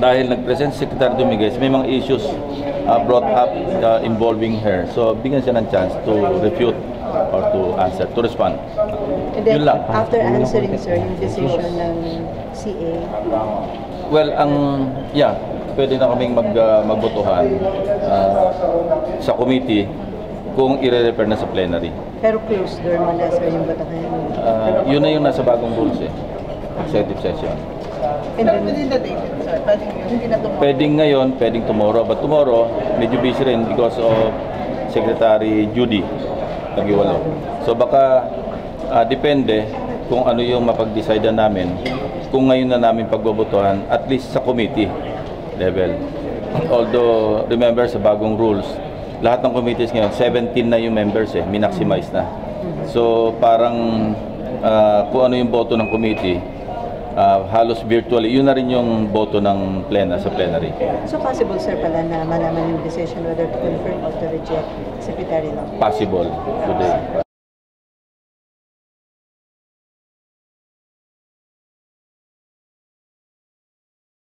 dahil nag-present si Secretary Dominguez, may mga issues brought up involving her. So, bigyan siya ng chance to refute or to answer, to respond. And then, Yun lang. after answering, sir, yung decision ng CA? Well, pwede na kaming magbotohan sa committee kung i-refer na sa plenary. Pero closed door mo na, sir, yung botohan? Yun na yung nasa bagong rules executive session. And then, within the date, sir, hindi na tomorrow. Pwedeng ngayon, pwedeng tomorrow. But tomorrow, medyo busy rin because of Secretary Judy Tagiwalo. So baka depende kung ano yung mapag-decide namin kung ngayon na namin pagbobotohan, at least sa committee level. Although, remember sa bagong rules, lahat ng committees ngayon, 17 na yung members minaximize na. So parang kung ano yung boto ng committee, halos virtually, yun na rin yung boto ng sa plenary. so possible, sir, pala na malaman yung decision whether to confirm or to reject Secretary Lang? Possible today.